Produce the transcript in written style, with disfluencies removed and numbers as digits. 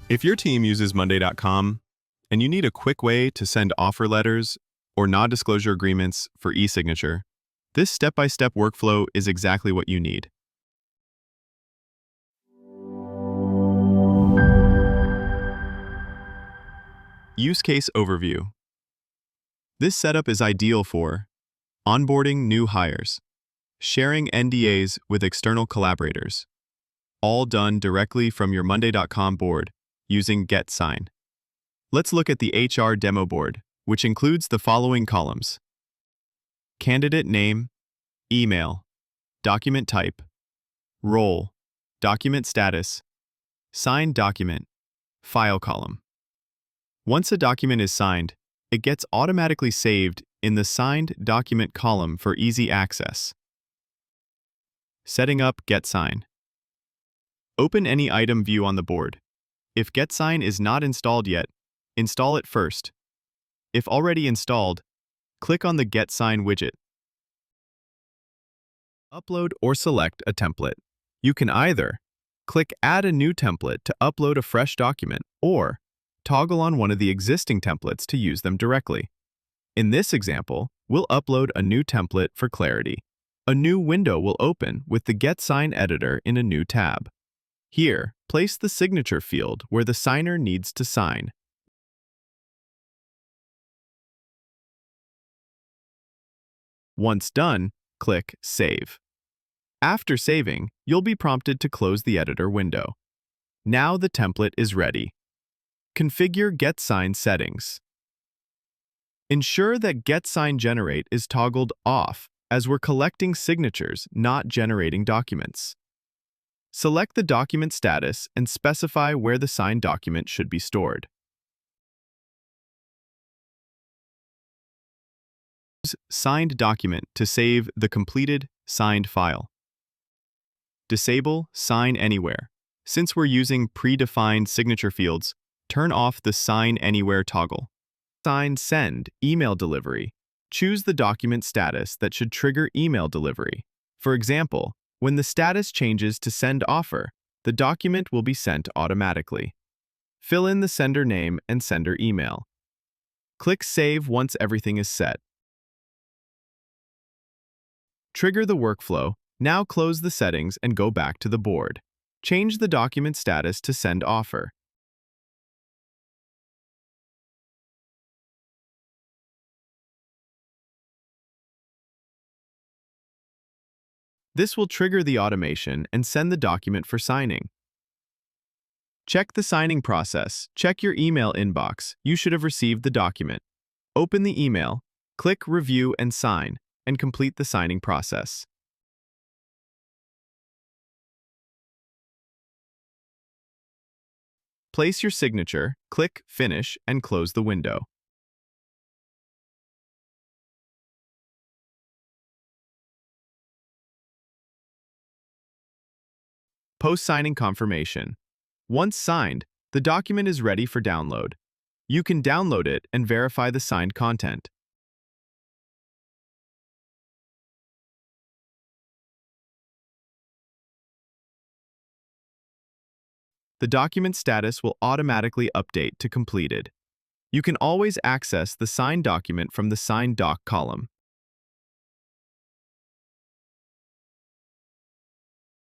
If your team uses Monday.com and you need a quick way to send offer letters or non-disclosure agreements for eSignature, this step-by-step workflow is exactly what you need. Use Case Overview. This setup is ideal for onboarding new hires, sharing NDAs with external collaborators, all done directly from your Monday.com board using GetSign. Let's look at the HR demo board, which includes the following columns: candidate name, email, document type, role, document status, signed document, file column. Once a document is signed, it gets automatically saved in the signed document column for easy access. Setting up GetSign. Open any item view on the board. If GetSign is not installed yet, install it first. If already installed, click on the GetSign widget. Upload or select a template. You can either click Add a new template to upload a fresh document, or toggle on one of the existing templates to use them directly. In this example, we'll upload a new template for clarity. A new window will open with the GetSign editor in a new tab. Here, place the signature field where the signer needs to sign. Once done, click Save. After saving, you'll be prompted to close the editor window. Now the template is ready. Configure GetSign settings. Ensure that GetSign Generate is toggled off, as we're collecting signatures, not generating documents. Select the document status and specify where the signed document should be stored. Use Signed Document to save the completed signed file. Disable Sign Anywhere. Since we're using predefined signature fields, turn off the Sign Anywhere toggle. Sign Send Email Delivery. Choose the document status that should trigger email delivery. For example, when the status changes to Send Offer, the document will be sent automatically. Fill in the sender name and sender email. Click Save once everything is set. Trigger the workflow. Now close the settings and go back to the board. Change the document status to Send Offer. This will trigger the automation and send the document for signing. Check the signing process. Check your email inbox. You should have received the document. Open the email, click Review and Sign, and complete the signing process. Place your signature, click Finish, and close the window. Post-signing confirmation. Once signed, the document is ready for download. You can download it and verify the signed content. The document status will automatically update to completed. You can always access the signed document from the Signed Doc column.